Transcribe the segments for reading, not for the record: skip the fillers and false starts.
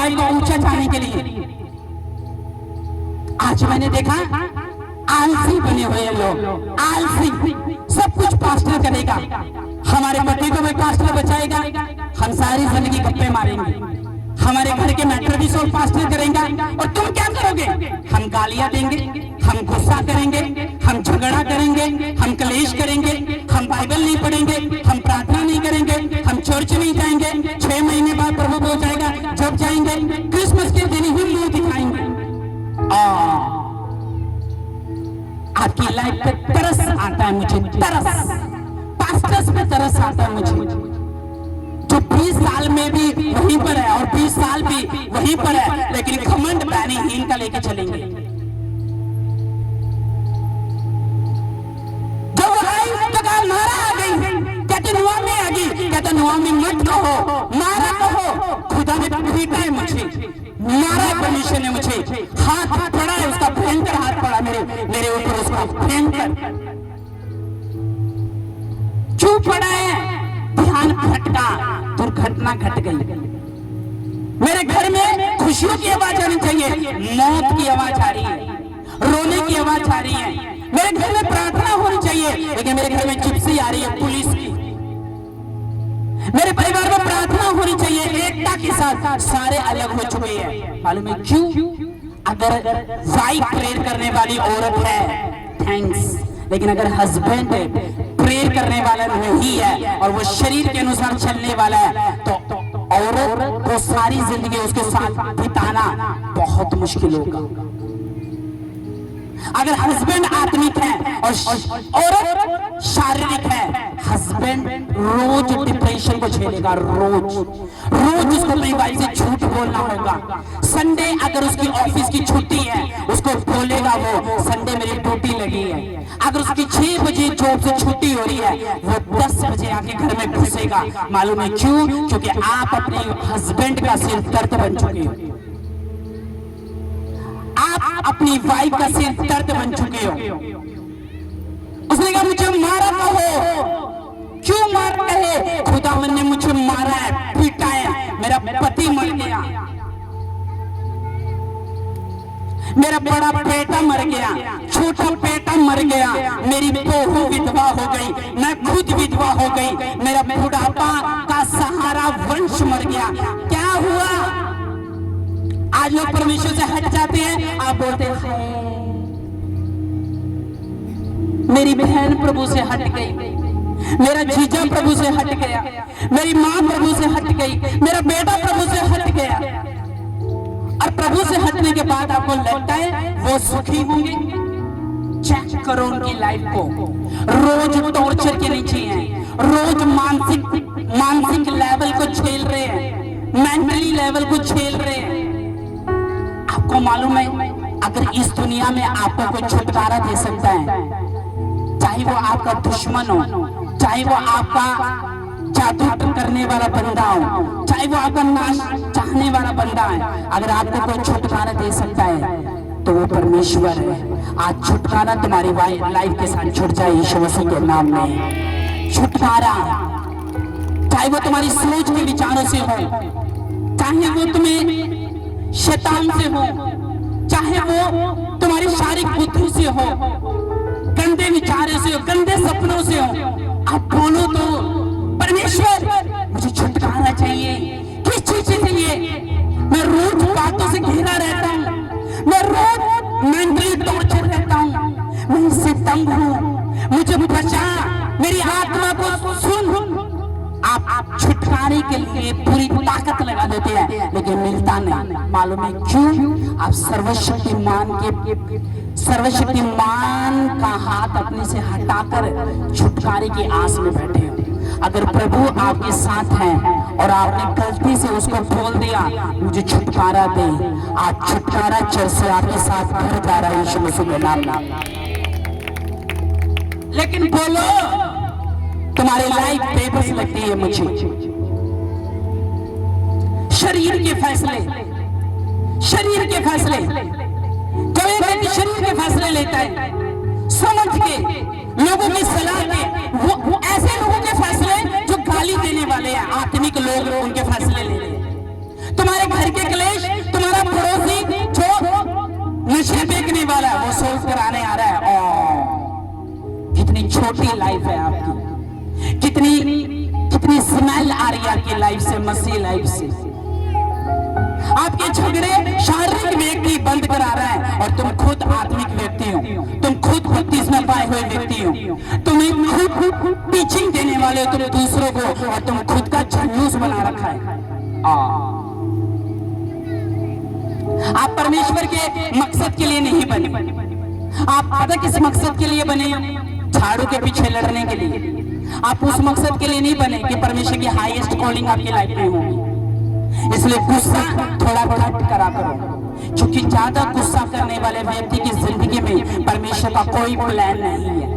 Life को ऊंचा जाने के लिए। आज मैंने देखा आलसी बने हुए लोग, आलसी, सब कुछ पास्टर करेगा, हमारे पति को भी पास्टर बचाएगा, हम सारी जिंदगी गप्पे मारेंगे, हमारे घर के मैटर भी सब पास्टर करेंगे, और तुम क्या करोगे? हम गालियां देंगे, हम गुस्सा करेंगे, हम झगड़ा करेंगे, हम कलेश करेंगे, हम बाइबल नहीं पढ़ेंगे, हम प्रार्थना नहीं करेंगे, हम चर्च नहीं जाएंगे, 6 महीने बाद प्रभु हो जाएगा, जब जाएंगे क्रिसमस के दिन ही मुंह दिखाएंगे। आपकी लाइफ पे तरस आता है मुझे, तरस, पास्टर्स पे तरस आता है मुझे, जो 20 साल में भी वहीं पर है और 20 साल भी वहीं पर है, लेकिन घमंड बैनी हीन का लेके चलेंगे। जब वो आई तो कहा नारा आ गई, कहते नुआ में आ गई, कहते नुआ में मत कहो, मारा कहो, खुदा ने पीटा है मुझे, मारा परमेश्वर ने मुझे, हाथ पड़ा है उसका, भयंकर हाथ पड़ा मेरे ऊपर, उसका भयंकर। क्यों पड़ा है? ध्यान भटका, दुर्घटना घट गई। मेरे घर में खुशियों की आवाज आनी चाहिए, मौत की आवाज आ रही है, रोने की आवाज आ रही है। मेरे घर में प्रार्थना होनी चाहिए, लेकिन मेरे घर में जिप्सी आ रही है, पुलिस की। मेरे परिवार में प्रार्थना होनी चाहिए एकता के साथ, सारे अलग हो चुके हैं। मालूम है क्यों? अगर वाइफ प्रेयर करने वाली औरत है, थैंक्स, लेकिन अगर हस्बैंड प्रेयर करने वाला नहीं है और वो शरीर के अनुसार चलने वाला है, तो औरत को सारी जिंदगी उसके साथ बिताना बहुत मुश्किल होगा। अगर हस्बैंड आत्मिक है और औरत शारीरिक है, हस्बैंड रोज डिप्रेशन को झेलेगा, रोज उसको अपनी वाइफ से झूठ बोलना होगा। संडे अगर उसकी ऑफिस की छुट्टी है, उसको बोलेगा वो संडे मेरी ड्यूटी लगी है। अगर उसकी 6 बजे जॉब से छुट्टी हो रही है, वो 10 बजे आके घर में घुसेगा। मालूम है क्यों? क्योंकि आप अपने हस्बैंड का सिर दर्द बन चुके हो, आप अपनी वाइफ का सिर दर्द बन चुके हो। उसने कहा मुझे मारा कहो, क्यों मारते हो? खुदावन ने मुझे मारा है, पीटा है, मेरा पति मर गया, मेरा बड़ा बेटा मर गया, छोटा बेटा मर गया, मेरी बहू विधवा हो गई, मैं खुद विधवा हो गई, मेरा बुढ़ापा का सहारा वंश मर गया। क्या हुआ? आज लोग परमेश्वर से हट जाते हैं, आप बोलते हैं मेरी बहन प्रभु से हट गई, मेरा जीजा प्रभु से हट गया, मेरी माँ प्रभु से हट गई, मेरा बेटा प्रभु से हट गया। और प्रभु से हटने के बाद आपको लगता है वो सुखी होंगे? चेक करो उनकी लाइफ को, रोज टॉर्चर के नीचे हैं, रोज मानसिक लेवल को झेल रहे हैं, मेंटली लेवल को झेल रहे हैं। आपको मालूम है अगर इस दुनिया में आपको कोई छुटकारा दे सकता है, चाहे वो आपका दुश्मन हो, चाहे वो आपका जादू करने वाला बंदा हो, चाहे वो आपका नाश चाहने वाला बंदा है, अगर आपको कोई छुटकारा दे सकता है तो वो परमेश्वर है। आज छुटकारा तुम्हारी लाइफ के साथ छुट जाए यीशु मसीह के नाम में। छुटकारा, चाहे वो तुम्हारी सोच के विचारों से हो, चाहे वो तुम्हें शैतान से हो, चाहे वो तुम्हारी शारीरिक बुद्धि से हो, गंदे विचारों से हो, गंदे सपनों से हो, आप बोलो तो परमेश्वर मुझे छुटकारा चाहिए। किस चीज से चाहिए? मैं रोज बातों से घिरा रहता हूँ, मैं रोज मेंटली टॉर्चर रहता हूँ, मैं इससे तंग हूँ, मुझे बचा, मेरी आत्मा को सुन। आप छुटकारे के लिए पूरी ताकत लगा देते हैं, लेकिन मिलता नहीं। मालूम है क्यों? आप सर्वशक्तिमान का हाथ अपने से हटाकर छुटकारे की आस में बैठे हो। अगर प्रभु आपके साथ है और आपने गलती से उसको बोल दिया मुझे छुटकारा दे, आज छुटकारा चल से आपके साथ घर जा रहा है यीशु मसीह के नाम में। लेकिन बोलो तुम्हारी लाइफ बेबस लगती है मुझे। शरीर के फैसले, शरीर के फैसले, जब एक व्यक्ति शरीर के फैसले लेता है समझ के, लोगों की सलाह के, वो ऐसे लोगों के फैसले जो गाली देने वाले हैं, आत्मिक लोग उनके फैसले ले रहे हैं। तुम्हारे घर के क्लेश, तुम्हारा पड़ोसी जो नशे बेचने वाला है वो सोल्व कराने आ रहा है। कितनी छोटी लाइफ है आपकी, कितनी स्मेल आ रही है आपकी लाइफ से, मसीह लाइफ से। आपके झगड़े शारीरिक व्यक्ति बंद करा रहा है और तुम खुद आत्मिक व्यक्ति हो, तुम खुद बपतिस्मा पाए हुए व्यक्ति हो, तुम्हें खुद टीचिंग देने वाले हो तुम दूसरों को, और तुम खुद का जुलूस बना रखा है। आप परमेश्वर के मकसद के लिए नहीं बने। आप पता किस मकसद के लिए बने? झाड़ू के पीछे लड़ने के लिए। आप उस मकसद के लिए नहीं बने कि परमेश्वर की हाईएस्ट कॉलिंग आपकी लाइफ में होगी। इसलिए गुस्सा थोड़ा घट करा करो, क्योंकि ज्यादा गुस्सा करने वाले व्यक्ति की जिंदगी में परमेश्वर का कोई प्लान नहीं है।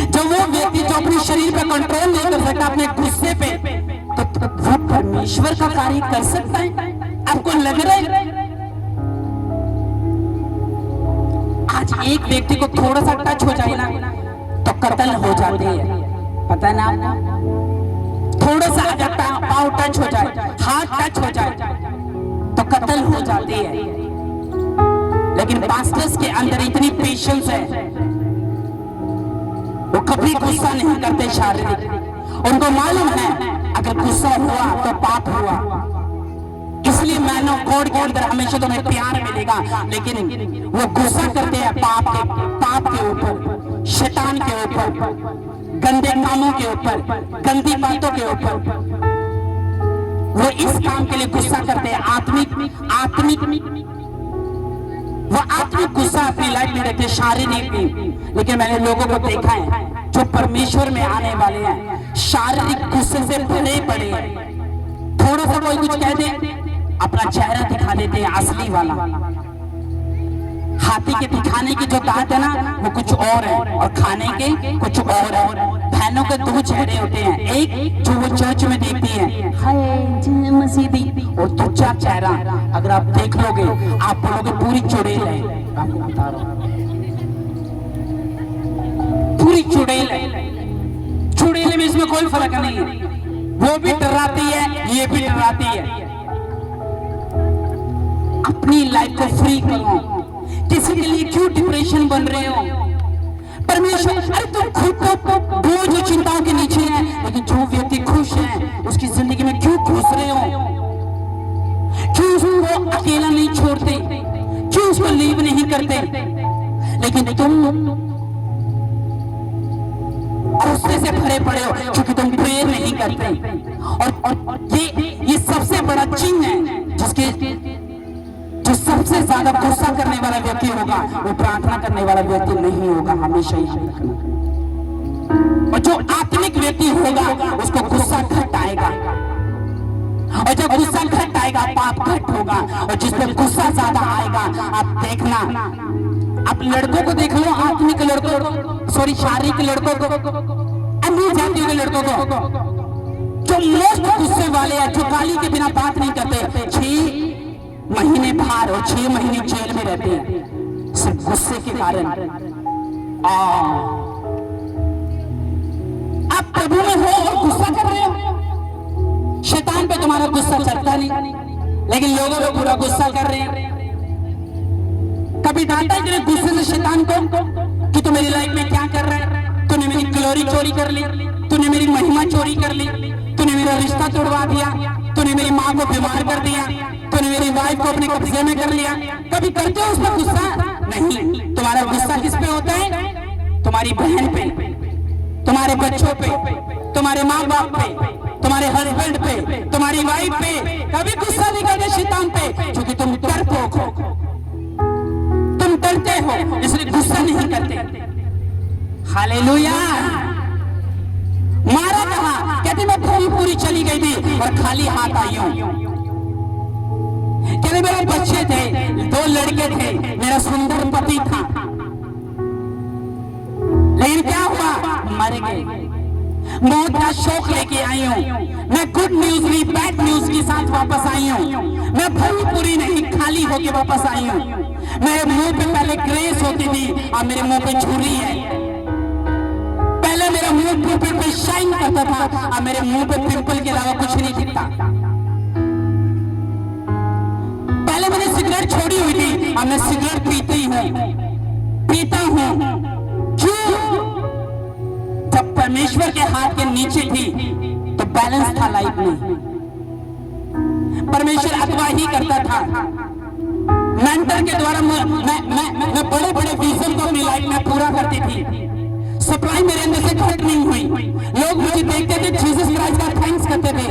जब वो व्यक्ति जो अपने शरीर पे कंट्रोल नहीं कर सकता अपने गुस्से पे, तो वो परमेश्वर का कार्य कर सकता है? आपको लग रहा है? आज एक व्यक्ति को थोड़ा सा टच हो जाए ना तो कत्ल हो जाते हैं, पता है ना आपको? थोड़ा सा अगर पाँव टच हो जाए, हाथ टच हो जाए तो कत्ल हो जाते हैं। लेकिन पास्टर्स के अंदर इतनी पेशेंस है, वो कभी गुस्सा नहीं करते शारीरिक। उनको मालूम है अगर गुस्सा हुआ तो पाप हुआ, इसलिए मैनो गॉड के अंदर हमेशा तुम्हें प्यार मिलेगा। लेकिन वो गुस्सा करते हैं पाप के ऊपर, शैतान के ऊपर, गंदे कामों के ऊपर, गंदी बातों के ऊपर। वो इस काम के लिए गुस्सा करते हैं, वो आत्मिक गुस्सा अपनी लाइफ में रहते, शारीरिक भी। लेकिन मैंने लोगों को देखा है जो परमेश्वर में आने वाले हैं शारीरिक गुस्से से भरे पड़े हैं। थोड़ा सा कोई कुछ कह दे अपना चेहरा दिखा देते हैं असली वाला। हाथी के दिखाने की जो दांत है ना वो कुछ और है और खाने के कुछ और है। बहनों के दो चेहरे होते हैं, एक जो वो चर्च में देखती है हाय जय मसीह दी, और दूसरा चेहरा अगर आप देख लोगे आप बोलोगे पूरी चुड़ैल है, पूरी चुड़ैल है। चुड़ैल में इसमें कोई फर्क नहीं है, वो भी डराती है ये भी डराती है। अपनी लाइफ को फ्री करो। किसी के लिए क्यों डिप्रेशन बन रहे हो? परमेश्वर, अरे तुम खुद तो बोझ चिंताओं के नीचे है, लेकिन जो व्यक्ति खुश है उसकी जिंदगी में क्यों घुस रहे हो? क्यों उसको अकेला नहीं छोड़ते? क्यों उसको लीव नहीं करते? लेकिन तुम गुस्से से भरे पड़े हो क्योंकि तुम प्रेयर नहीं करते। और ये सबसे बड़ा चिन्ह है जो सबसे ज्यादा गुस्सा करने वाला व्यक्ति होगा वो प्रार्थना करने वाला व्यक्ति नहीं होगा, हमेशा ही याद रखना। और जो आत्मिक व्यक्ति होगा उसको गुस्सा घट आएगा, और जब गुस्सा घट आएगा पाप घट होगा। और जिसपे गुस्सा ज्यादा आएगा आप देखना, आप लड़कों को देख लो, आत्मिक लड़कों को, सॉरी शारीरिक लड़कों को, अन्य जातियों के लड़कों को, जो मोस्ट गुस्से वाले हैं, जो गाली के बिना बात नहीं करते, 6 महीने बाहर और 6 महीने जेल में रहते हैं सिर्फ गुस्से के कारण। आप प्रभु में हो और गुस्सा कर रहे हो, शैतान पे तुम्हारा गुस्सा चलता नहीं, लेकिन लोगों पे पूरा गुस्सा कर रहे हैं। कभी डांटा कि गुस्से से शैतान को कि तू मेरी लाइफ में क्या कर रहा है? तूने मेरी ग्लोरी चोरी कर ली, तूने मेरी महिमा चोरी कर ली, तूने मेरा रिश्ता तोड़वा दिया, तूने मेरी माँ को बीमार कर दिया, तूने मेरी वाइफ को अपने कब्जे में कर लिया। कभी करते हो उस पर गुस्सा? नहीं। तुम्हारा गुस्सा किस पे होता है? तुम्हारी बहन पे, तुम्हारे बच्चों पे, तुम्हारे माँ बाप पे, तुम्हारे हस्बैंड पे, तुम्हारी वाइफ पे। कभी गुस्सा नहीं करते शैतान पे क्योंकि तुम डरपोक हो, तुम डरते हो, इसलिए गुस्सा नहीं करते। हालेलुया। मारा कहा? कहते मैं पूरी चली गई थी और खाली हाथ आई हूं। कहते मेरे बच्चे थे, 2 लड़के थे, मेरा सुंदर पति था, लेकिन क्या हुआ? मर गए। मौत का शौक लेके आई हूं। मैं गुड न्यूज नहीं बैड न्यूज के साथ वापस आई हूं। मैं पूरी नहीं खाली होके वापस आई हूं। मेरे मुंह पे पहले ग्रेस होती थी, अब मेरे मुंह पे छुरी है। पहले मेरा मुंह पे शाइन करता था, अब मेरे मुंह पे पिंपल के अलावा कुछ नहीं दिखता। सिगरेट छोड़ी हुई थी, अब मैं सिगरेट पीता हूं। क्यों? जब परमेश्वर के हाथ के नीचे थी तो बैलेंस था लाइफ में। परमेश्वर अगुवाई करता था। मेंटर के द्वारा मैं बड़े बड़े विजन को अपनी लाइफ में पूरा करती थी। सप्लाई मेरे अंदर से घट नहीं हुई। लोग मुझे देखते थे, जीसस क्राइस्ट का थैंक्स करते थे,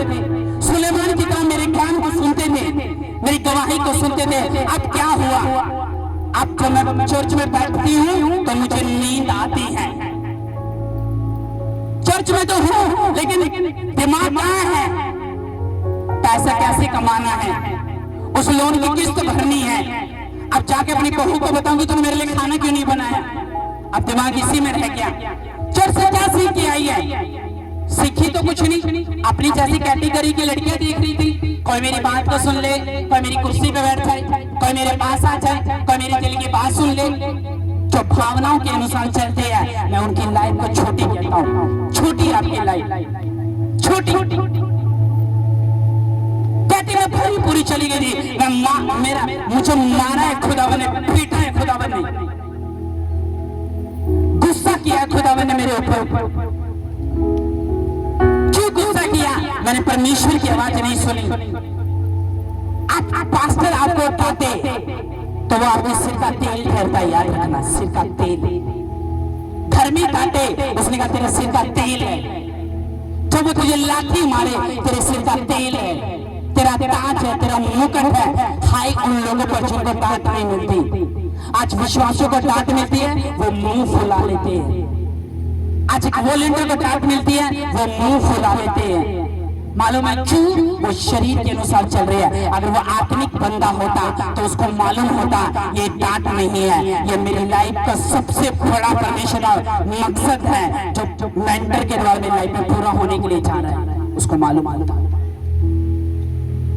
सुलेमान की तरह मेरे ज्ञान को सुनते थे, मेरी गवाही को सुनते थे। अब क्या हुआ? अब जब मैं चर्च में बैठती हूँ तो मुझे नींद आती है। चर्च में तो हूँ, लेकिन दिमाग कहाँ है? पैसा कैसे कमाना है, उस लोन की किस्त भरनी है। अब जाके अपनी बहू को बताऊंगी तुमने मेरे लिए खाना क्यों नहीं बनाया। अब दिमाग इसी में रह गया। चर्च से क्या सीख के आई है? सीखी तो कुछ नहीं। अपनी जैसी कैटेगरी की लड़कियां देख रही थी, कोई मेरी बात को सुन ले, कोई मेरी कुर्सी पे बैठ जाए, कोई मेरे पास आ जाए, कोई मेरी दिल की बात सुन ले। जो भावनाओं के अनुसार चलते हैं, मैं उनकी लाइफ को छोटी कहता हूँ। छोटी आपकी लाइफ छोटी। कहती मैं पूरी पूरी चली गई थी। मुझे मारा है खुदावन ने, पीटा है खुदावन ने, गुस्सा किया है खुदावन ने मेरे ऊपर। क्यों गुस्सा किया? मैंने परमेश्वर की आवाज नहीं सुनी। आप पास्टर आपको डांटे तो वो आपके सिर का तेल ठहरता है, याद रखना, सिर का तेल। घर में डांटे, उसने कहा तेरे सिर का तेल है। जब वो तुझे लाठी मारे, तेरे सिर का तेल है, तेरा ताज है, तेरा मुकुट है। हाय उन लोगों पर जिनको डांट नहीं मिलती। आज विश्वासियों को डांट मिलती है, वो मुंह फुला लेते हैं। आज एक वॉलंटियर को डांट मिलती है, वो मुंह फुला लेते हैं। मालूम है क्यों? वो शरीर के अनुसार चल रहे हैं। अगर वो आत्मिक बंदा होता तो उसको मालूम होता ये डांट नहीं है, ये मेरी लाइफ का सबसे बड़ा परमेश्वर का मकसद है जो मेंटर के द्वारा मेरी लाइफ में पूरा होने के लिए जा रहा है। उसको मालूम था।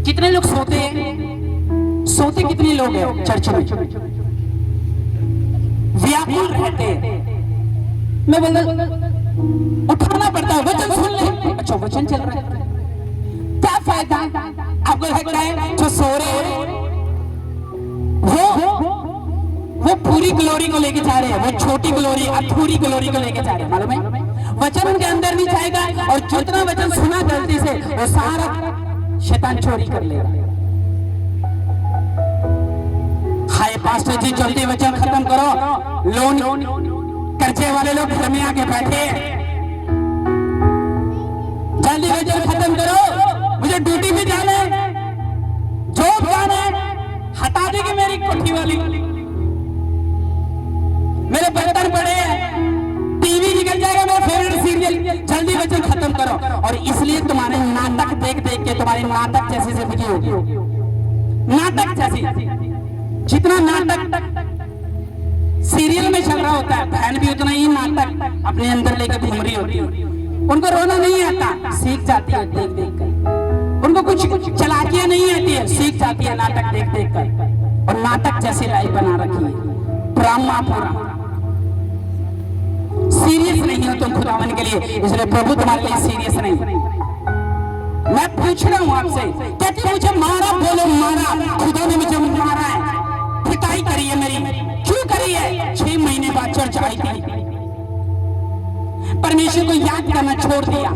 कितने लोग सोते हैं? सोते कितने लोग हैं चर्च में? व्याकुल रहते हैं। मैं बोल उठाना पड़ता है, वचन सुन ले। अच्छा वचन चल रहा है, क्या फायदा? आपको लगता है जो सो रहे हैं वो पूरी ग्लोरी को लेके जा रहे हैं, वो छोटी ग्लोरी, अधूरी ग्लोरी को लेके जा रहे हैं। मालूम है वचन उनके अंदर नहीं जाएगा, और जितना वचन सुना गलती से वो सारा शैतान चोरी कर लेगा। हाय पास्टर जी जल्दी वचन खत्म करो। लोन कर्जे वाले लोग घर में आके बैठे, जल्दी वचन खत्म करो, मुझे ड्यूटी पे जाना है, जॉब जाना है, हटा देगी मेरी कोठी वाली, मेरे बर्तन पड़े हैं, टीवी निकल जाएगा मेरा फेवरेट सीरियल, जल्दी वचन खत्म करो। और इसलिए तुम्हारे नाटक देख देख के तुम्हारी नाटक जैसी जिंदगी होगी, नाटक जैसी। जितना नाटक सीरियल में चल रहा होता है, बहन भी उतना ही नाटक अपने अंदर लेकर घूम रही होती है। उनको रोना नहीं आता, सीख जाती है देख देख कर। उनको कुछ चालाकियां नहीं आती है, सीख जाती है नाटक देख देख कर। और नाटक जैसी लाइफ बना रखी है, ड्रामा पूरा। सीरियस नहीं हो तुम खुदावन के लिए, इसलिए प्रभु तुम्हारे लिए सीरियस नहीं। मैं पूछ रहा हूं आपसे, कहते मुझे मारा, बोलो मारा। खुदा ने मुझे मारा है, पिटाई करी है मेरी। क्यों करी है? 6 महीने बाद चर्च आई थी, परमेश्वर को याद करना छोड़ दिया।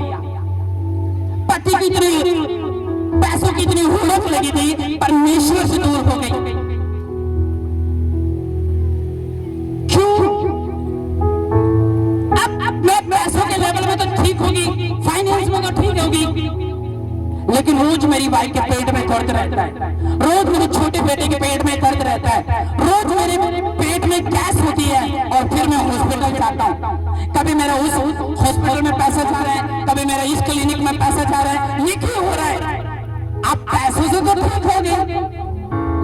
पति की इतनी पैसों की इतनी हुड़क लगी थी, परमेश्वर से दूर हो गई। क्यों? अब मैं पैसों के लेवल में तो ठीक होगी, फाइनेंस में तो ठीक होगी, लेकिन रोज मेरी वाइफ के पेट में दर्द रहता है, रोज मेरे छोटे बेटे के पेट में दर्द रहता है, रोज मेरे पेट में गैस होती है, और फिर मैं हॉस्पिटल जाता हूँ। कभी मेरा उस हॉस्पिटल में पैसा जा रहा है, कभी मेरा इस क्लिनिक में पैसा जा रहा है। ये क्यों हो रहा है? आप पैसों से तो ठीक हो गए,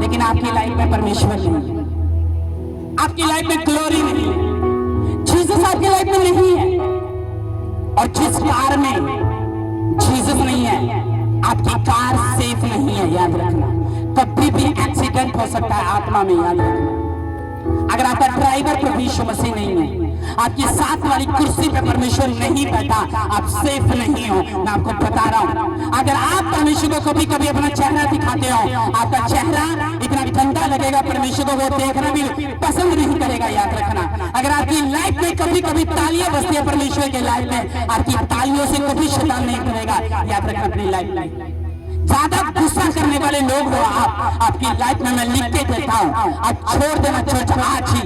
लेकिन आपकी लाइफ में परमेश्वर नहीं है, आपकी लाइफ में ग्लोरी नहीं है, जीसस आपकी लाइफ में नहीं है। और जिस कार में जीसस नहीं है, आपकी कार सेफ नहीं है, याद रखना। कभी भी एक्सीडेंट हो सकता है आत्मा में, याद रखना। अगर आपका ड्राइवर प्रभु यीशु मसीह नहीं है, आपकी साथ वाली कुर्सी पे परमेश्वर नहीं बैठा, आप सेफ नहीं हो। मैं आपको बता रहा हूं, अगर आप परमेश्वर को कभी कभी अपना चेहरा दिखाते हो, आपका चेहरा इतना गंदा लगेगा, परमेश्वर को वो देखना भी पसंद नहीं करेगा। याद रखना, अगर आपकी लाइफ में कभी कभी तालियां बजती है परमेश्वर के लाइफ में, आपकी तालियों से कभी शैतान नहीं करेगा। याद रखना अपनी लाइफ में ज्यादा गुस्सा करने वाले लोग हो आप, आपकी लाइफ में मैं लिख के देता हूं, आप छोड़ देना चर्च आज ही।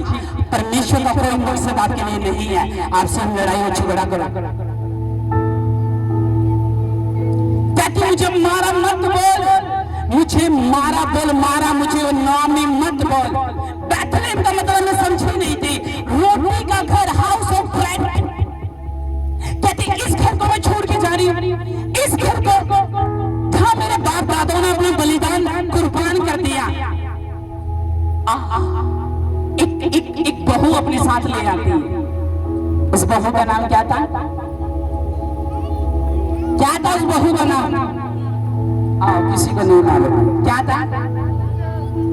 परमेश्वर का कोई मकसद आपके लिए नहीं है आपसे लड़ाई और झगड़ा करो। कहती मुझे मारा मत बोल, मुझे मारा बोल, मारा मुझे नामी मत बोल। बैतलहम का मतलब मैं समझी नहीं थी, रोटी का घर, हाउस ऑफ ब्रेड। कहती इस घर को मैं छोड़ के जा रही हूं, इस घर को मेरे बाप दादाओं ने अपना बलिदान कुर्बान कर दिया। एक बहू अपने साथ ले आती है। उस बहू का नाम क्या था? क्या था उस बहू का नाम? किसी को नहीं मालूम। क्या था?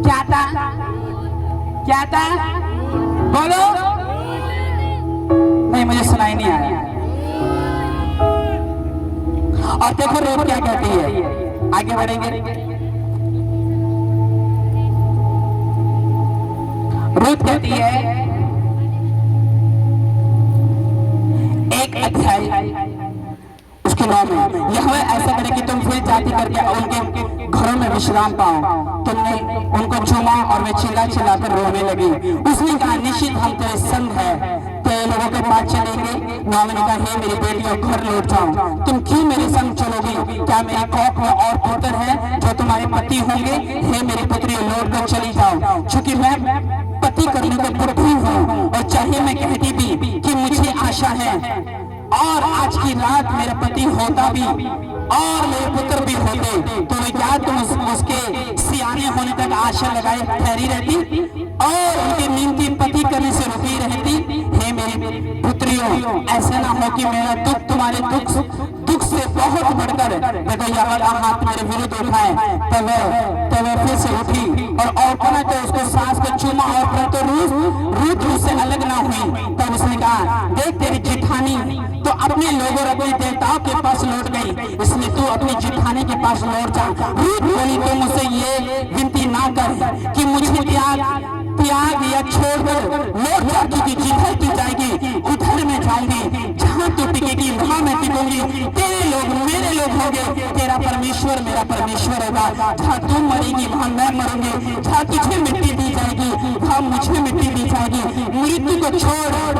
क्या था? क्या था? बोलो। नहीं, मुझे सुनाई नहीं आया। और देखो रूथ क्या कहती है, आगे बढ़ेंगे। रूथ कहती है, एक अध्याय उसके 9 में, यहोवा ऐसा करे कि तुम फिर जाति करके उनके घरों में विश्राम पाओ। तुमने उनको चूमा और वे चिल्ला चिल्लाकर रोने लगी। उसने कहा, निश्चित हम तेरे संग है, तेरे लोगों के पास चलेंगे। नाओमी ने कहा, हे मेरी बेटियों, घर लौट जाओ। तुम क्यों मेरे संग चलोगी? क्या मेरी कोख में और पुत्र है जो तुम्हारे पति होंगे? हे मेरी पुत्रियों, लौट कर चली जाओ, क्योंकि मैं पति करने को बुद्धि हूँ, और चाहे मैं कहती भी कि मुझे आशा है और आज की रात मेरा पति होता भी और मेरे पुत्र भी होते, तो मैं क्या तुम उसके सियाने होने तक आशा लगाए ठहरी रहती और उनकी नींद की पति करने से रुकी रहती? हे मेरी पुत्रियों, ऐसा ना हो कि मेरा दुख तुम्हारे दुख से बहुत बढ़कर देखो यहोवा का हाथ मेरे विरुद्ध उठाए। तब वह फिर से उठी और औरतों तो उसको सांस को चूमा, और परंतु रूथ उससे अलग ना हुई। तब उसने कहा, देख तेरी जेठानी तो अपने लोगों और अपने देवताओं के पास लौट गई, इसलिए तू अपनी जेठानी के पास लौट जा। रूथ बोली, तो मुझसे ये विनती ना कर कि मुझे त्याग या छोड़कर लौट जा, क्योंकि जिधर तू जाएगी उधर मैं जाऊंगी, जहां तू टिकेगी वहां मैं टिकूंगी। तेरे लोग मेरे लोग होंगे, तेरा परमेश्वर मेरा परमेश्वर होगा। जहां तू मरेगी वहां मैं मरूंगी, जहां तुझे मिट्टी दी जाएगी वहां मुझे मिट्टी दी जाएगी। मृत्यु को छोड़